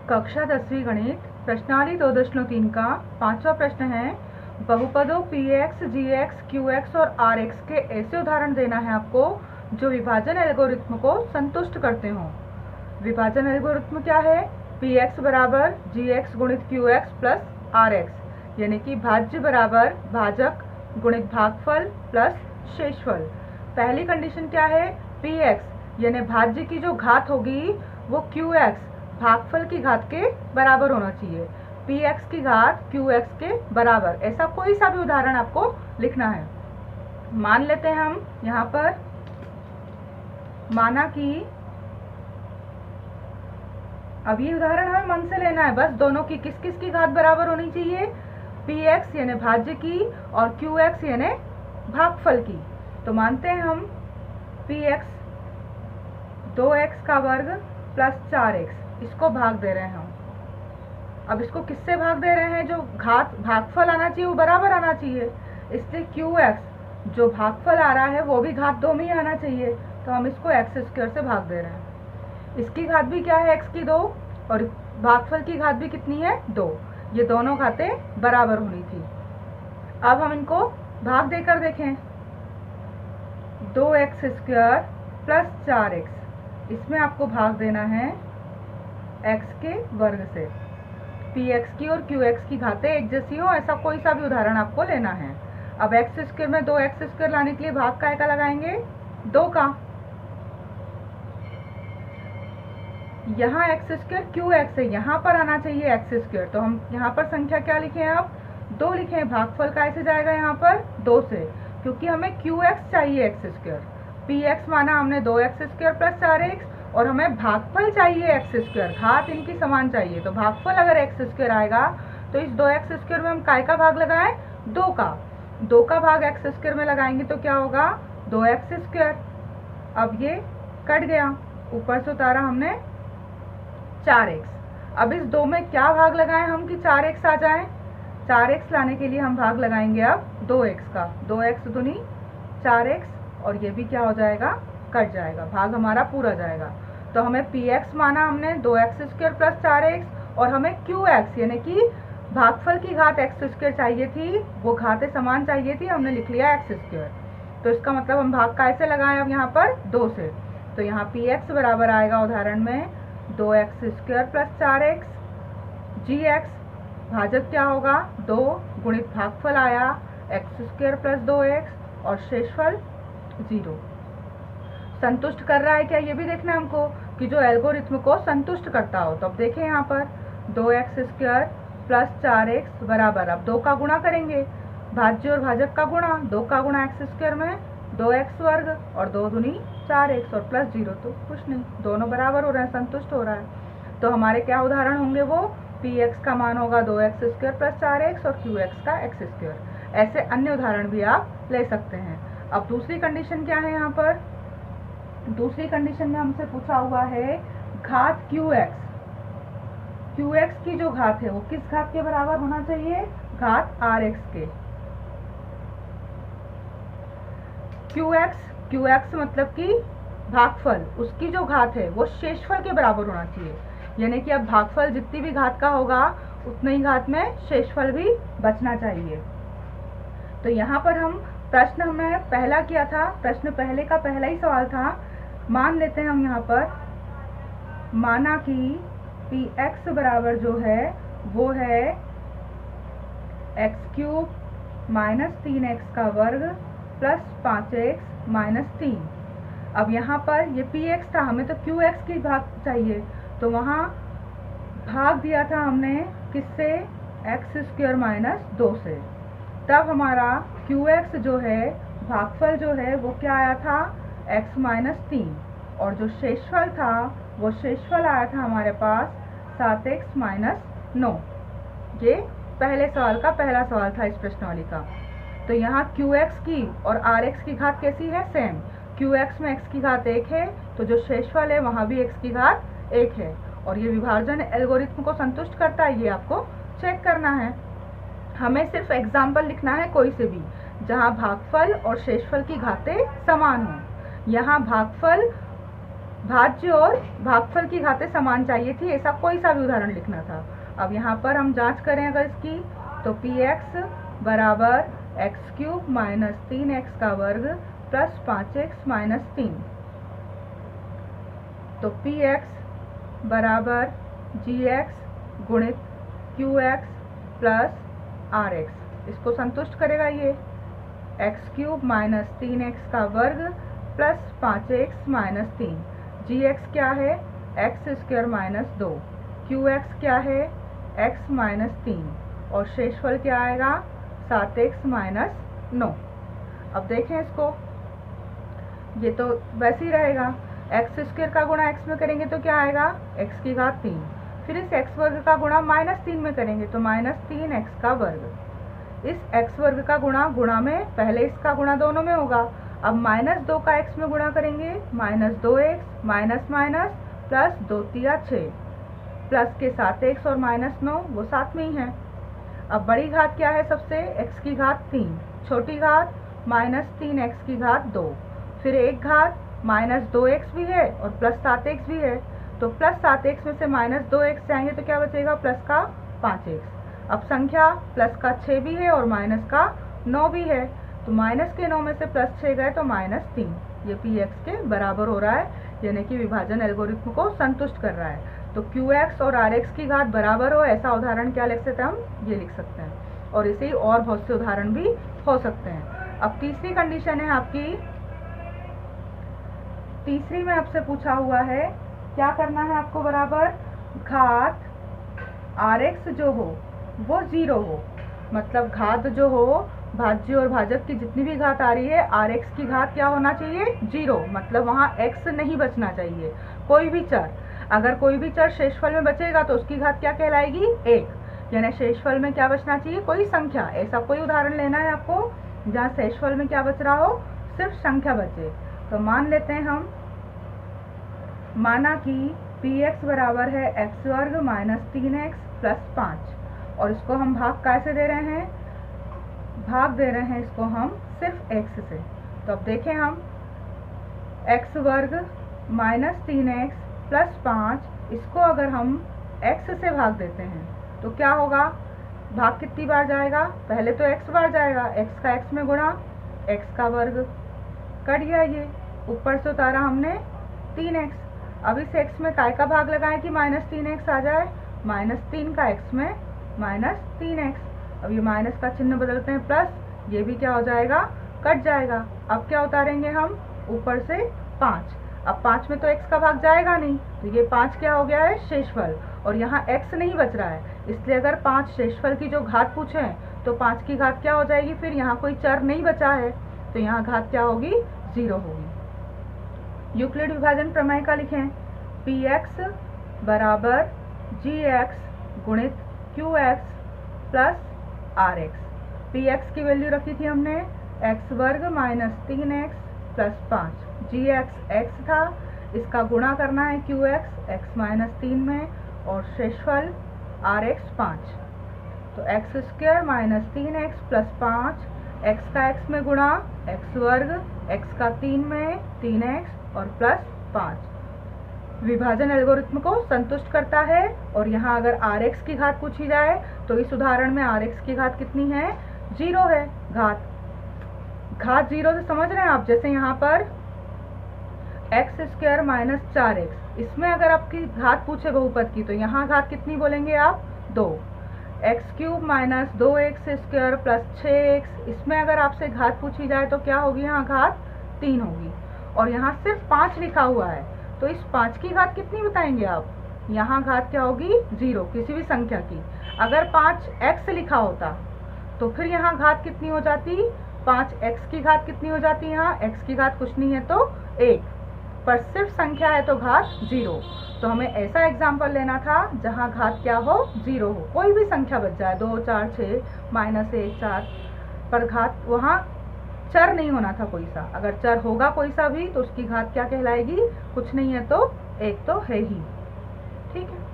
कक्षा 10वीं गणित प्रश्नावली 2.3 का 5वां प्रश्न है। बहुपदों px, gx, qx और rx के ऐसे उदाहरण देना है आपको जो विभाजन एल्गोरिथ्म को संतुष्ट करते हों। विभाजन एल्गोरिथ्म क्या है? px बराबर gx गुणित qx प्लस rx, यानी कि भाज्य बराबर भाजक गुणित भागफल प्लस शेषफल। पहली कंडीशन क्या है? px यानी भाज्य की जो घात होगी वो qx भागफल की घात के बराबर होना चाहिए। px की घात qx के बराबर, ऐसा कोई सा भी उदाहरण आपको लिखना है। मान लेते हैं हम यहाँ पर, माना कि अब ये उदाहरण हमें मन से लेना है, बस दोनों की किस किस की घात बराबर होनी चाहिए? px यानी भाज्य की और qx यानी भागफल की। तो मानते हैं हम px 2x का वर्ग प्लस 4x, इसको भाग दे रहे हैं हम। अब इसको किससे भाग दे रहे हैं? जो घात भागफल आना चाहिए वो बराबर आना चाहिए, इसलिए qx जो भागफल आ रहा है वो भी घात 2 में ही आना चाहिए, तो हम इसको x स्क्वायर से भाग दे रहे हैं। इसकी घात भी क्या है? x की 2, और भागफल की घात भी कितनी है? 2। ये दोनों घातें बराबर होनी थी। अब हम इनको भाग देकर देखें। 2x स्क्वायर प्लस 4x, इसमें आपको भाग देना है x के वर्ग से। px की और qx की घातें एक जैसी हो, ऐसा कोई सा भी उदाहरण आपको लेना है। अब x स्क्वायर में 2x स्क्वायर लाने के लिए भाग काय का लगाएंगे? 2 का। यहाँ x स्क्वायर qx है, यहाँ पर आना चाहिए x स्क्वायर, तो हम यहाँ पर संख्या क्या लिखे हैं? अब 2 लिखे हैं। भागफल कैसे जाएगा यहाँ पर? 2 से, क्योंकि हमें qx चाहिए x स्क्वायर। px माना हमने 2x स्क्वायर प्लस 4x, और हमें भागफल चाहिए x स्क्वायर, घात इनकी समान चाहिए। तो भागफल अगर x स्क्वायर आएगा तो इस 2x स्क्वायर में हम काय का भाग लगाएं? 2 का। 2 का भाग x स्क्वायर में लगाएंगे तो क्या होगा? 2x square. अब ये कट गया, ऊपर से उतारा हमने 4x। अब इस 2 में क्या भाग लगाएं हम कि 4x आ जाए? 4x लाने के लिए हम भाग लगाएंगे अब 2x का। 2x दूनी 4x, और ये भी क्या हो जाएगा? कट जाएगा, भाग हमारा पूरा जाएगा। तो हमें px माना हमने 2x स्क्वायर प्लस 4x, और हमें qx यानी कि भागफल की घात x स्क्वायर चाहिए थी, वो घातें समान चाहिए थी, हमने लिख लिया x स्क्वायर। तो इसका मतलब हम भाग कैसे लगाएं अब यहाँ पर? 2 से। तो यहाँ px बराबर आएगा उदाहरण में 2x square plus 4x, gx भाजक क्या होगा? 2 गुणित भागफल आया x स्क्वायर प्लस 2x, और शेषफल 0। संतुष्ट कर रहा है क्या, ये भी देखना है हमको कि जो एल्गोरिथ्म को संतुष्ट करता हो। तो अब देखें यहाँ पर 2x स्क्वायर प्लस 4x बराबर, अब 2 का गुणा करेंगे, भाज्य और भाजक का गुणा, 2 का गुणा x स्क्वायर में 2x वर्ग, और 2 दूनी 4x, और प्लस 0, तो कुछ नहीं, दोनों बराबर हो रहे हैं, संतुष्ट हो रहा है। तो हमारे क्या उदाहरण होंगे? वो px का मान होगा 2x स्क्वायर प्लस 4x, और qx का x स्क्वायर। ऐसे अन्य उदाहरण भी आप ले सकते हैं। अब दूसरी कंडीशन क्या है यहाँ पर? दूसरी कंडीशन में हमसे पूछा हुआ है घात qx। qx की जो घात है वो किस घात के बराबर होना चाहिए? घात rx के। qx मतलब कि भागफल, उसकी जो घात है वो शेषफल के बराबर होना चाहिए, यानी कि अब भागफल जितनी भी घात का होगा उतनी ही घात में शेषफल भी बचना चाहिए। तो यहाँ पर हम प्रश्न हमने पहला किया था, प्रश्न पहले का पहला ही सवाल था। मान लेते हैं हम यहाँ पर, माना कि px बराबर जो है वो है x क्यूब माइनस 3x का वर्ग प्लस 5x माइनस 3। अब यहाँ पर ये px था, हमें तो qx की भाग चाहिए, तो वहाँ भाग दिया था हमने किससे? x स्क्वायर माइनस 2 से। तब हमारा qx जो है, भागफल जो है वो क्या आया था? x माइनस 3, और जो शेषफल था वो शेषफल आया था हमारे पास 7x माइनस 9। ये पहले सवाल का पहला सवाल था इस प्रश्नावली का। तो यहाँ qx की और rx की घात कैसी है? सेम। qx में x की घात 1 है, तो जो शेषफल है वहाँ भी x की घात 1 है, और ये विभाजन एल्गोरिथ्म को संतुष्ट करता है, ये आपको चेक करना है। हमें सिर्फ एग्जाम्पल लिखना है कोई से भी जहाँ भागफल और शेषफल की घातें समान हों। यहाँ भागफल भाज्य और भागफल की घातें समान चाहिए थी, ऐसा कोई सा भी उदाहरण लिखना था। अब यहाँ पर हम जांच करें अगर इसकी, तो px बराबर x³ माइनस 3x का वर्ग प्लस 5x माइनस 3। तो px बराबर gx गुणित qx प्लस rx, इसको संतुष्ट करेगा ये x³ माइनस 3x का वर्ग प्लस 5x माइनस 3। gx क्या है, x² माइनस 2। qx क्या है, x माइनस 3, और शेषफल क्या आएगा 7x माइनस 9। अब देखें इसको, ये तो वैसे ही रहेगा, x² का गुणा x में करेंगे तो क्या आएगा x की घात 3, फिर इस x वर्ग का गुणा माइनस 3 में करेंगे तो माइनस 3x का वर्ग। इस x वर्ग का गुणा में पहले इसका गुणा दोनों में होगा। अब माइनस 2 का x में गुणा करेंगे, minus 2x minus minus plus 2 तिया 6, प्लस के 7x और माइनस 9 वो साथ में ही है। अब बड़ी घात क्या है सबसे, x की घात 3, छोटी घात माइनस 3x की घात 2, फिर एक घात माइनस 2x भी है और प्लस 7x भी है। तो प्लस 7x में से माइनस 2x जाएंगे तो क्या बचेगा, प्लस का 5x। अब संख्या प्लस का 6 भी है और माइनस का 9 भी है, तो माइनस के 9 में से प्लस 6 गए तो माइनस 3। ये px के बराबर हो रहा है, यानी कि विभाजन एल्गोरिथम को संतुष्ट कर रहा है। तो qx और rx की घात बराबर हो, ऐसा उदाहरण क्या लिख सकते हैं हम, ये लिख सकते हैं। और इसे ही और बहुत से उदाहरण भी हो सकते हैं। अब तीसरी कंडीशन है आपकी, तीसरी में आपसे पूछा हुआ है क्या करना है आपको, बराबर घात rx जो हो वो 0 हो, मतलब घात जो हो, भाज्य और भाजक की जितनी भी घात आ रही है, rx की घात क्या होना चाहिए 0, मतलब वहाँ x नहीं बचना चाहिए, कोई भी चर। अगर कोई भी चर शेषफल में बचेगा तो उसकी घात क्या कहलाएगी 1, यानी शेषफल में क्या बचना चाहिए, कोई संख्या। ऐसा कोई उदाहरण लेना है आपको जहाँ शेषफल में क्या बच रहा हो, सिर्फ संख्या बचे। तो मान लेते हैं हम, माना कि px बराबर है x वर्ग माइनस 3x प्लस 5, और इसको हम भाग कैसे दे रहे हैं, भाग दे रहे हैं इसको हम सिर्फ x से। तो अब देखें हम, x वर्ग माइनस 3x प्लस 5, इसको अगर हम x से भाग देते हैं तो क्या होगा, भाग कितनी बार जाएगा, पहले तो x बार जाएगा, x का x में गुणा, x का वर्ग कट गया, ये ऊपर से उतारा हमने 3x। अब इस x में काय का भाग लगाएं कि माइनस 3x आ जाए, माइनस 3 का x में माइनस 3x। अब ये माइनस का चिन्ह बदलते हैं प्लस, ये भी क्या हो जाएगा, कट जाएगा। अब क्या उतारेंगे हम, ऊपर से 5। अब 5 में तो x का भाग जाएगा नहीं, तो ये 5 क्या हो गया है शेषफल, और यहाँ x नहीं बच रहा है, इसलिए अगर 5 शेषफल की जो घात पूछे हैं तो 5 की घात क्या हो जाएगी, फिर यहाँ कोई चर नहीं बचा है तो यहाँ घात क्या होगी, 0 होगी। यूक्लिड विभाजन प्रमेय का लिखें, px बराबर gx गुणित qx प्लस rx। px की वैल्यू रखी थी हमने x वर्ग minus 3x plus 5, gx x था, इसका गुणा करना है qx x माइनस 3 में, और शेषफल rx 5। तो x² minus 3x plus 5, x का x में गुणा, x वर्ग x का 3 में 3x और प्लस 5 विभाजन एल्गोरिथम को संतुष्ट करता है। और यहाँ अगर rx की घात पूछी जाए तो इस उदाहरण में rx की घात कितनी है, 0 है। घात 0 से समझ रहे हैं आप, जैसे यहाँ पर x² माइनस 4x, इसमें अगर आपकी घात पूछे बहुपद की तो यहाँ घात कितनी बोलेंगे आप, 2। x³ minus 2x² plus 6x, इसमें अगर आपसे घात पूछी जाए तो क्या होगी, यहाँ घात 3 होगी। और यहाँ सिर्फ 5 लिखा हुआ है, तो इस 5 की घात कितनी बताएंगे आप, यहाँ घात क्या होगी 0, किसी भी संख्या की। अगर 5x लिखा होता तो फिर यहाँ घात कितनी हो जाती, 5x की घात कितनी हो जाती, यहाँ x की घात कुछ नहीं है तो 1, पर सिर्फ संख्या है तो घात 0। तो हमें ऐसा एग्जाम्पल लेना था जहाँ घात क्या हो, 0 हो, कोई भी संख्या बच जाए, 2 4 6 माइनस 1 4, पर घात वहाँ चर नहीं होना था कोई सा। अगर चर होगा कोई सा भी तो उसकी घात क्या कहलाएगी, कुछ नहीं है तो 1 तो है ही, ठीक है।